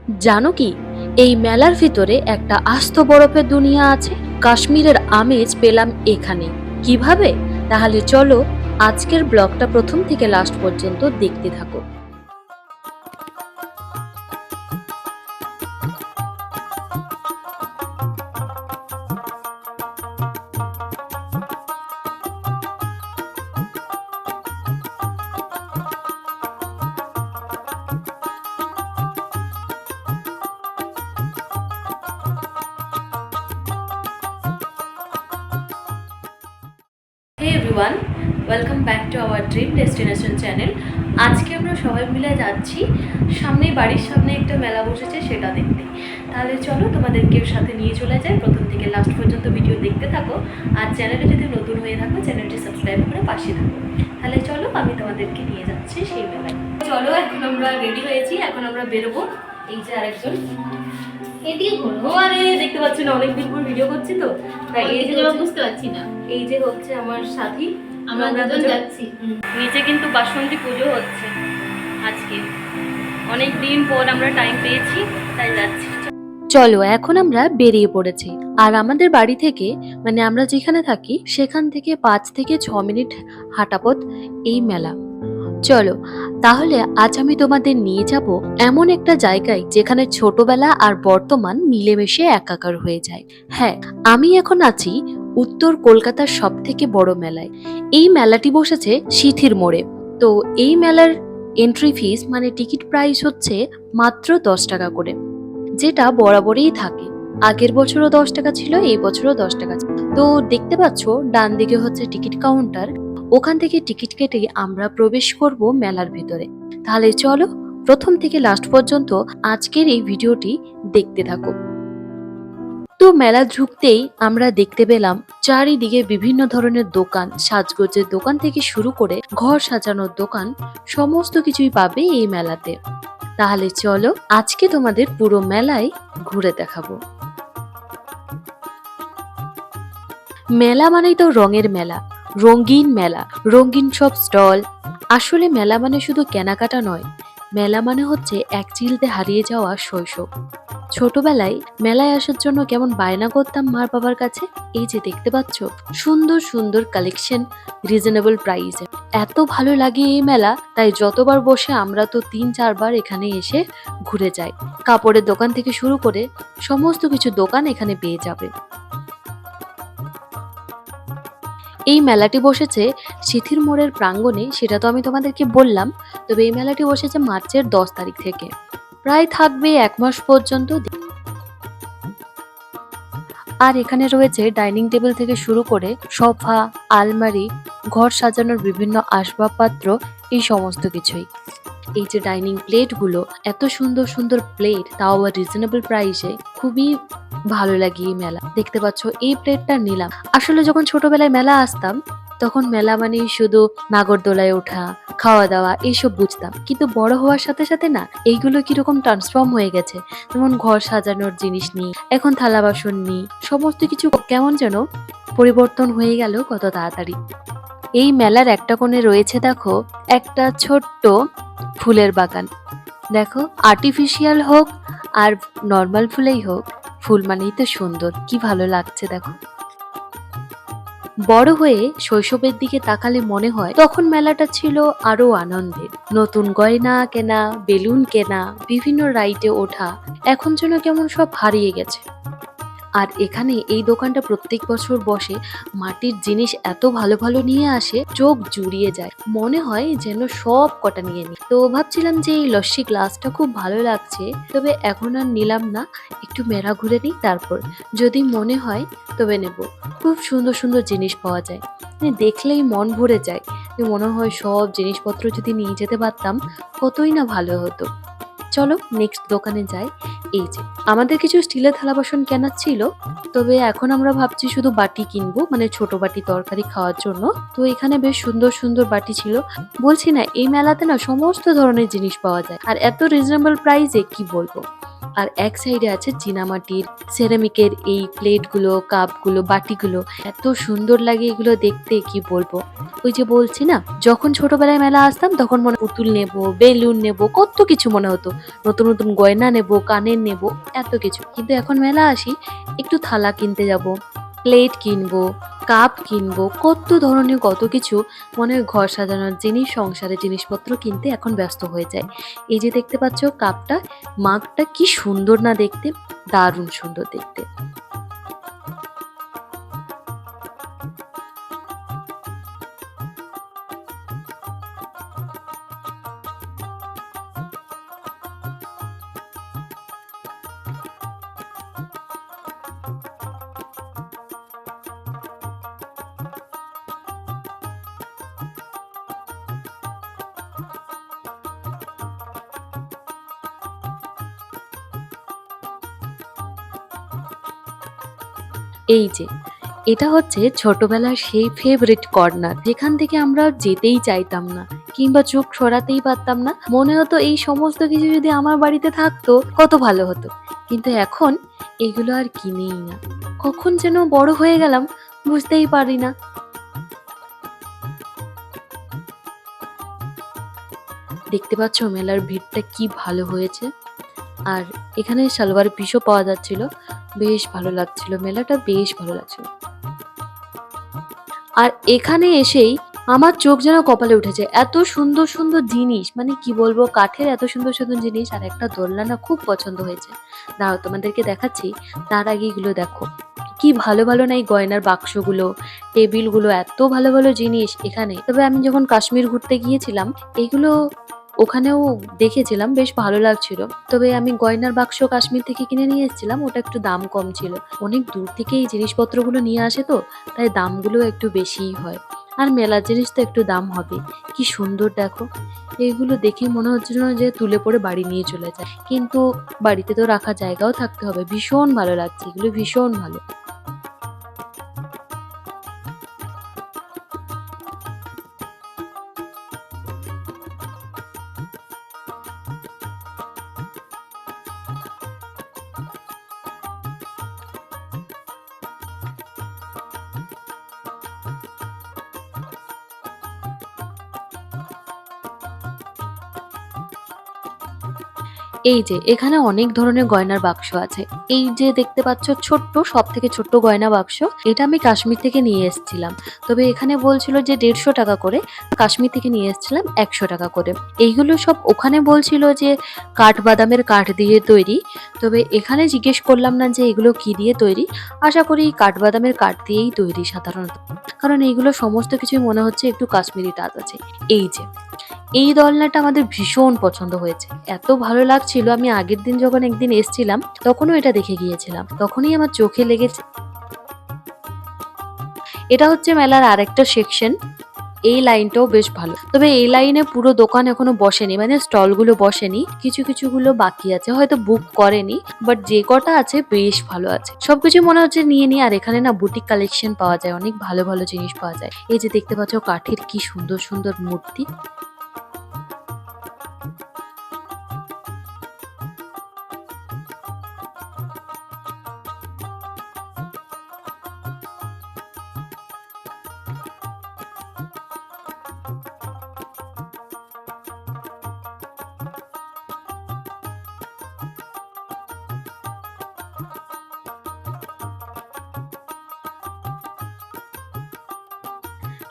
জানো কি, এই মেলার ভিতরে একটা আস্ত বরফের দুনিয়া আছে। কাশ্মীরের আমেজ পেলাম এখানে। কিভাবে? তাহলে চলো আজকের ব্লগটা প্রথম থেকে লাস্ট পর্যন্ত দেখতে থাকো। Hey everyone, welcome back to our dream destination channel. আজকে আমরা সবাই মিলে যাচ্ছি সামনেই, বাড়ির সামনে একটা মেলা বসেছে সেটা দেখতে। তাহলে চলো তোমাদেরকেও সাথে নিয়ে চলে যাই, প্রথম থেকে লাস্ট পর্যন্ত ভিডিও দেখতে থাকো। আর চ্যানেলে যদি নতুন হয়ে থাকো চ্যানেলটি সাবস্ক্রাইব করে পাশে থাকো। তাহলে চলো আমি তোমাদেরকে নিয়ে যাচ্ছি সেই মেলায়। চলো, এখন আমরা রেডি হয়েছি, এখন আমরা বেরোবো। এই যে আরেকজন এদিকে ঘুরবো। আরে দেখতে পাচ্ছি না, অনেকদিন পর ভিডিও করছি তো তাই এই যে বুঝতে পারছি না। এই যে হচ্ছে আমার সাথী, আমরা দুজন যাচ্ছি। নিচে কিন্তু বাসন্তী পুজো হচ্ছে আজকে, অনেক দিন পর আমরা টাইম পেয়েছি তাই যাচ্ছি। চলো, এখন আমরা বেরিয়ে পড়েছি। আর আমাদের বাড়ি থেকে, মানে আমরা যেখানে থাকি সেখান থেকে 5 থেকে 6 মিনিট হাঁটাপথ এই মেলা। চলো তাহলে আজ আমি তোমাদের নিয়ে যাব এমন একটা জায়গায় যেখানে ছোটবেলা আর বর্তমান মিলেমিশে একাকার হয়ে যায়। হ্যাঁ, আমি এখন আছি উত্তর কলকাতার সব থেকে বড় মেলায়। এই মেলাটি বসেছে সিথির মোড়ে। তো এই মেলার এন্ট্রি ফিস মানে টিকিট প্রাইস হচ্ছে মাত্র 10 টাকা করে, যেটা বরাবরই থাকে। আগের বছরও 10 টাকা ছিল, এই বছরও 10 টাকা ছিল। তো দেখতে পাচ্ছ ডান দিকে হচ্ছে টিকিট কাউন্টার, ওখান থেকে টিকিট কেটে আমরা প্রবেশ করব মেলার ভিতরে। তাহলে চলো প্রথম থেকে লাস্ট পর্যন্ত আজকের এই ভিডিওটি দেখতে থাকো। তো মেলা ঢুকতেই আমরা দেখতে পেলাম চারিদিকে বিভিন্ন ধরনের দোকান, সাজগোজের দোকান থেকে শুরু করে ঘর সাজানোর দোকান, সমস্ত কিছুই পাবে এই মেলাতে। তাহলে চলো আজকে তোমাদের পুরো মেলায় ঘুরে দেখাবো। মেলা মানেই তো রঙের মেলা, রঙিন মেলা, রঙিন সব স্টল। আসলে মেলা মানে শুধু কেনাকাটা নয়, মেলা মানে হচ্ছে এক চিলতে হারিয়ে যাওয়া শৈশব। ছোটবেলায় মেলায় আসার জন্য কেমন বায়না করতাম মার বাবার কাছে। এই যে দেখতে পাচ্ছ সুন্দর সুন্দর কালেকশন, রিজনেবল প্রাইসে। এত ভালো লাগে এই মেলা, তাই যতবার বসে আমরা তো 3-4 বার এখানে এসে ঘুরে যাই। কাপড়ের দোকান থেকে শুরু করে সমস্ত কিছু দোকান এখানে পেয়ে যাবে। এই মেলাটি বসেছে সিথির মোড়ের প্রাঙ্গণে, সেটা তো আমি তোমাদেরকে বললাম। তবে এই মেলাটি বসেছে মার্চের 10 তারিখ থেকে, প্রায় থাকবে 1 মাস পর্যন্ত। আর এখানে রয়েছে ডাইনিং টেবিল থেকে শুরু করে সোফা, আলমারি, ঘর সাজানোর বিভিন্ন আসবাবপত্র, এই সমস্ত কিছুই। এই যে ডাইনিং প্লেটগুলো, এত সুন্দর সুন্দর প্লেট, তাও আবার রিজনেবল প্রাইসে, খুবই ভালো লাগে এই মেলা। দেখতে পাচ্ছ এই প্লেটটা নিলাম। আসলে যখন ছোটবেলায় মেলা আসতাম তখন মেলা মানেই শুধু নাগরদোলায় ওঠা, খাওয়া দাওয়া এইসব বুঝতাম, কিন্তু বড় হওয়ার সাথে সাথে না এইগুলো কিরকম ট্রান্সফর্ম হয়ে গেছে। যেমন ঘর সাজানোর জিনিস নিই, এখন থালা বাসন নিই, সমস্ত কিছু কেমন যেন পরিবর্তন হয়ে গেল কত তাড়াতাড়ি। এই মেলার একটা কোণে রয়েছে দেখো একটা ছোট্ট ফুলের বাগান। দেখো, আর্টিফিশিয়াল হোক আর নর্মাল ফুলেই হোক, ফুল মানেই তো সুন্দর, কি ভালো লাগছে দেখো। বড় হয়ে শৈশবের দিকে তাকালে মনে হয় তখন মেলাটা ছিল আরো আনন্দের। নতুন গয়না কেনা, বেলুন কেনা, বিভিন্ন রাইডে ওঠা, এখন যেন কেমন সব হারিয়ে গেছে। আর এখানে এই দোকানটা প্রত্যেক বছর বসে, মাটির জিনিস এত ভালো ভালো নিয়ে আসে, চোখ জুড়িয়ে যায়, মনে হয় যেন সব কটা নিয়ে নি। তো ভাবছিলাম যে এই লস্যি গ্লাসটা খুব ভালো লাগছে, তবে এখন আর নিলাম না, একটু মেলা ঘুরে নিই, তারপর যদি মনে হয় তবে নেব। খুব সুন্দর সুন্দর জিনিস পাওয়া যায়, দেখলেই মন ভরে যায়। মনে হয় সব জিনিসপত্র যদি নিয়ে যেতে পারতাম কতই না ভালো হতো। চলো নেক্সট দোকানে যাই। এই যে আমাদের কিছু স্টিলের থালা বাসন কেনার ছিল, তবে এখন আমরা ভাবছি শুধু বাটি কিনবো, মানে ছোট বাটি তরকারি খাওয়ার জন্য। তো এখানে বেশ সুন্দর সুন্দর বাটি ছিল। বলছি না, এই মেলাতে না সমস্ত ধরনের জিনিস পাওয়া যায় আর এত রিজনেবল প্রাইসে কি বলবো। আর এক সাইডে আছে চীনামাটির সেরামিকের এই প্লেটগুলো, কাপগুলো, বাটিগুলো, এত সুন্দর লাগে এগুলো দেখতে, কি বলবো। ওই যে বলছি না, যখন ছোটবেলায় মেলা আসতাম তখন মনে পুতুল নেব, বেলুন নেব, কত কিছু মনে হতো, নতুন নতুন গয়না নেব, কানের নেব, এত কিছু। কিন্তু এখন মেলা আসি, একটু থালা কিনতে যাব, প্লেট কিনবো, কাপ কিনবো, কত ধরনের কত কিছু, মনে হয় ঘর সাজানোর জিনিস, সংসারের জিনিসপত্র কিনতে এখন ব্যস্ত হয়ে যায়। এই যে দেখতে পাচ্ছ কাপটা, মাগটা কি সুন্দর না দেখতে, দারুণ সুন্দর দেখতে। এই যে এটা হচ্ছে ছোটবেলার সেই ফেভারিট কর্নার, যেখান থেকে আমরা যেতেই চাইতাম না, কিংবা চোখ সরাতেই পারতাম না। মনে হতো এই সমস্ত কিছু যদি আমার বাড়িতে থাকতো কত ভালো হতো। কিন্তু এখন এগুলো আর কিনেই না। কখন যেন বড় হয়ে গেলাম, বুঝতেই পারি না। দেখতে পাচ্ছ মেলার ভিড়টা কি ভালো হয়েছে। আর এখানে সালোয়ার পিসও পাওয়া যাচ্ছিল, বেশ ভালো লাগছিল, মেলাটা বেশ ভালো লাগছিল। আর এখানে এসেই আমার চোখ যেন কপালে উঠেছে, এত সুন্দর সুন্দর জিনিস, মানে কি বলবো, কাঠের এত সুন্দর সুন্দর জিনিস। আর একটা দোলনা না খুব পছন্দ হয়েছে, দাঁড়াও তোমাদেরকে দেখাচ্ছি। তার আগে এগুলো দেখো, কি ভালো ভালো না এই গয়নার বাক্সগুলো, টেবিলগুলো, এত ভালো ভালো জিনিস এখানে। তবে আমি যখন কাশ্মীর ঘুরতে গিয়েছিলাম এগুলো ওখানেও দেখেছিলাম, বেশ ভালো লাগছিল। তবে আমি গয়নার বাক্স কাশ্মীর থেকে কিনে নিয়ে এসেছিলাম, ওটা একটু দাম কম ছিল। অনেক দূর থেকে এই জিনিসপত্রগুলো নিয়ে আসে তো, তাই দামগুলো একটু বেশিই হয়। আর মেলার জিনিস তো একটু দাম হবে। কি সুন্দর দেখো, এইগুলো দেখে মনে হচ্ছিল না যে তুলে পরে বাড়ি নিয়ে চলে যায়, কিন্তু বাড়িতে তো রাখার জায়গাও থাকতে হবে। ভীষণ ভালো লাগছে এগুলো, ভীষণ ভালো। এই যে এখানে অনেক ধরনের গয়নার বাক্স আছে। এই যে দেখতে পাচ্ছ ছোট্ট, সব থেকে ছোট্ট গয়না বাক্স, এটা আমি কাশ্মীর থেকে নিয়ে এসেছিলাম। তবে এখানে বলছিল যে 150 টাকা করে, কাশ্মীর থেকে নিয়ে এসেছিলাম 100 টাকা করে। এইগুলো সব ওখানে বলছিল যে কাঠবাদামের কাঠ দিয়ে তৈরি। তবে এখানে জিজ্ঞেস করলাম না যে এগুলো কি দিয়ে তৈরি। আশা করি কাঠবাদামের কাঠ দিয়েই তৈরি সাধারণত, কারণ এইগুলো সমস্ত কিছুই মনে হচ্ছে একটু কাশ্মীরি টাচ আছে। এই যে এই দোলনাটা আমাদের ভীষণ পছন্দ হয়েছে, এত ভালো লাগছিল। আমি আগের দিন যখন একদিন এসছিলাম তখনও এটা দেখে গিয়েছিলাম, তখনই আমার চোখে লেগেছে। এটা হচ্ছে মেলার আরেকটা সেকশন। এই লাইনটাও বেশ ভালো, তবে এই লাইনে পুরো দোকান এখনো বসেনি, মানে স্টলগুলো বসেনি, কিছু কিছুগুলো বাকি আছে, হয়তো বুক করেনি। বাট যে কটা আছে বেশ ভালো আছে, সবকিছু মনে হচ্ছে নিয়ে নি। আর এখানে না বুটিক কালেকশন পাওয়া যায়, অনেক ভালো ভালো জিনিস পাওয়া যায়। এই যে দেখতে পাচ্ছ কাঠের কি সুন্দর সুন্দর মূর্তি।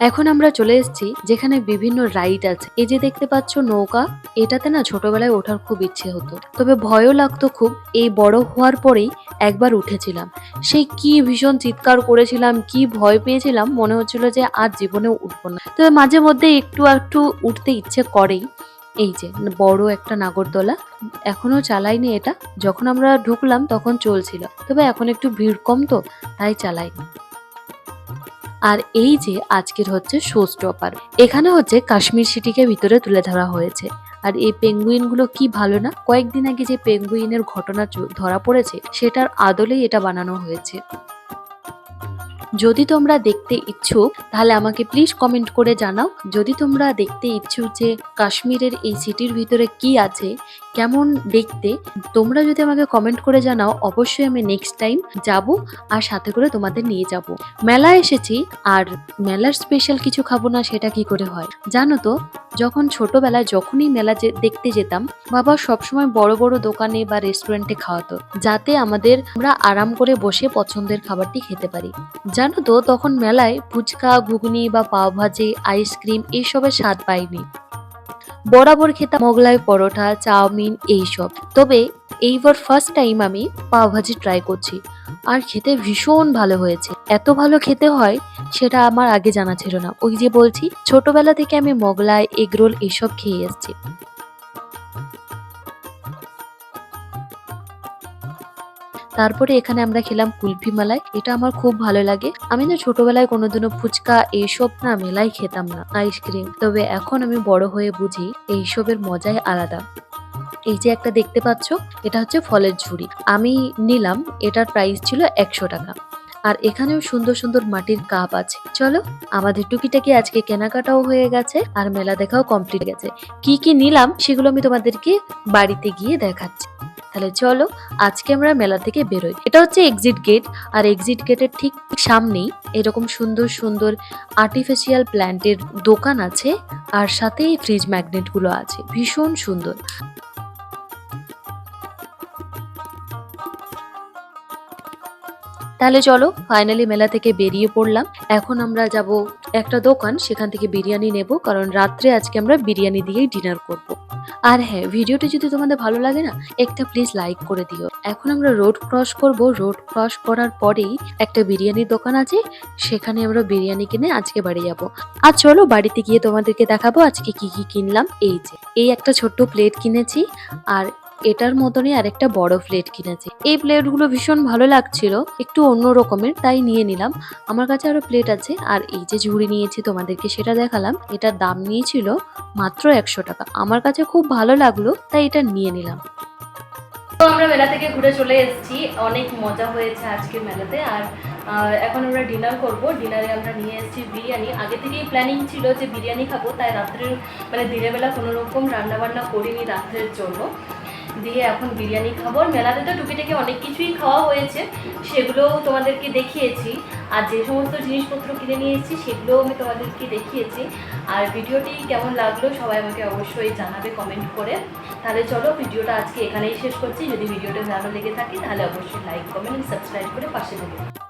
এখন আমরা চলে এসেছি যেখানে বিভিন্ন রাইড আছে। এই যে দেখতে পাচ্ছ নৌকা, এটাতে না ছোটবেলায় ওঠার খুব ইচ্ছে হতো, তবে ভয়ও লাগতো খুব। এই বড় হওয়ার পরেই একবার উঠেছিলাম, সেই কি ভীষণ চিৎকার করেছিলাম, কি ভয় পেয়েছিলাম, মনে হচ্ছিল যে আর জীবনেও উঠবো না। তবে মাঝে মধ্যে একটু একটু উঠতে ইচ্ছে করেই। এই যে বড় একটা নাগরদোলা, এখনো চালাইনি এটা, যখন আমরা ঢুকলাম তখন চলছিল, তবে এখন একটু ভিড় কম তো তাই চালাইনি। আর এই যে আজকের হচ্ছে শো স্টপার, এখানে হচ্ছে কাশ্মীর সিটিকে ভিতরে তুলে ধরা হয়েছে। আর এই পেঙ্গুইনগুলো কি ভালো না, কয়েকদিন আগে যে পেঙ্গুইনের ঘটনা ধরা পড়েছে সেটার আদলেই এটা বানানো হয়েছে। যদি তোমরা দেখতে ইচ্ছুক তাহলে আমাকে প্লিজ কমেন্ট করে জানাও। যদি তোমরা দেখতে ইচ্ছুক যে কাশ্মীরের এই সিটির ভিতরে কি আছে, কেমন দেখতে, তোমরা যদি আমাকে কমেন্ট করে জানাও অবশ্যই আমি নেক্সট টাইম যাব আর সাথে করে তোমাদের নিয়ে যাব। মেলা এসেছি আর মেলার স্পেশাল কিছু খাবো না সেটা কি করে হয় জানো তো? যখন ছোটবেলায় যখনই মেলা দেখতে যেতাম, বাবা সবসময় বড় বড় দোকানে বা রেস্টুরেন্টে খাওয়াতো, যাতে আমরা আরাম করে বসে পছন্দের খাবারটি খেতে পারি। জানো তো তখন মেলায় ফুচকা, ঘুগনি বা পাও ভাজি, আইসক্রিম এইসবের স্বাদ পাইনি। বরাবর খেতাম মোগলাই পরোটা, চাউমিন এইসব। তবে এইবার ফার্স্ট টাইম আমি পাও ভাজি ট্রাই করছি আর খেতে ভীষণ ভালো হয়েছে। এত ভালো খেতে হয় সেটা আমার আগে জানা ছিল না। ওই যে বলছি, ছোটবেলা থেকে আমি মোগলাই, এগরোল এইসব খেয়ে এসেছি। তারপরে এখানে আমরা খেলাম কুলফি মালাই, এটা আমার খুব ভালো লাগে। আমি না ছোটবেলায় কোনোদিনও ফুচকা এইসব না মেলায় খেতাম না, আইসক্রিম। তবে এখন আমি বড় হয়ে বুঝি এইসবের মজাই আলাদা। এই যে একটা দেখতে পাচ্ছ, এটা হচ্ছে ফলের ঝুড়ি। আমি নিলাম, এটার প্রাইস ছিল 100 টাকা। আর এখানেও সুন্দর সুন্দর মাটির কাপ আছে। চলো, আমাদের টুকিটাকি আজকে কেনাকাটাও হয়ে গেছে আর মেলা দেখাও কমপ্লিট গেছে। কি কি নিলাম সেগুলো আমি তোমাদেরকে বাড়িতে গিয়ে দেখাচ্ছি। তাহলে চলো আজকে আমরা মেলা থেকে বেরোই। এটা হচ্ছে এক্সিট গেট, আর এক্সিট গেটের ঠিক সামনেই এরকম সুন্দর সুন্দর আর্টিফিশিয়াল প্ল্যান্টের দোকান আছে, আর সাথে ফ্রিজ ম্যাগনেট গুলো আছে, ভীষণ সুন্দর। তাহলে চলো ফাইনালি মেলা থেকে বেরিয়ে পড়লাম। এখন আমরা যাব একটা দোকান, সেখান থেকে বিরিয়ানি নেব, কারণ রাত্রে আজকে আমরা বিরিয়ানি দিয়েই ডিনার করব। আর হ্যাঁ, ভিডিওটি যদি তোমাদের ভালো লাগে না, একটা প্লিজ লাইক করে দিও। এখন আমরা রোড ক্রস করব। রোড ক্রস করার পরেই একটা বিরিয়ানির দোকান আছে, সেখানে আমরা বিরিয়ানি কিনে আজকে বাড়ি যাব। আর চলো বাড়িতে গিয়ে তোমাদেরকে দেখাবো আজকে কি কি কিনলাম। এই যে এই একটা ছোট্ট প্লেট কিনেছি, আর এটার মতনই আরেকটা বড় প্লেট কিনেছি। এই প্লেটগুলো ভীষণ ভালো লাগছিল, একটু অন্য রকমের, তাই নিয়ে নিলাম। আমার কাছে আরো প্লেট আছে। আর এই যে ঝুড়ি নিয়েছি তোমাদেরকে সেটা দেখালাম, এটার দাম নিয়েছিল মাত্র 100 টাকা। আমার কাছে খুব ভালো লাগলো তাই এটা নিয়ে নিলাম। তো আমরা মেলা থেকে ঘুরে চলে এসেছি, অনেক মজা হয়েছে আজকে মেলাতে। আর এখন আমরা ডিনার করব। ডিনারে আমরা নিয়ে এসেছি বিরিয়ানি। আগে থেকেই প্ল্যানিং ছিল যে বিরিয়ানি খাবো, তাই রাত্রের দিনের বেলা কোনো রকম রান্নাবান্না করিনি রাত্রের জন্য। দিয়ে এখন বিরিয়ানি খাবো। মেলাতে তো টুকিটাকি অনেক কিছুই খাওয়া হয়েছে, সেগুলোও তোমাদেরকে দেখিয়েছি। আর যে সমস্ত জিনিসপত্র কিনে নিয়ে এসেছি সেগুলোও আমি তোমাদেরকে দেখিয়েছি। আর ভিডিওটি কেমন লাগলো সবাই আমাকে অবশ্যই জানাবে কমেন্ট করে। তাহলে চলো ভিডিওটা আজকে এখানেই শেষ করছি। যদি ভিডিওটা ভালো লেগে থাকে তাহলে অবশ্যই লাইক, কমেন্ট, সাবস্ক্রাইব করে পাশে থাকবে।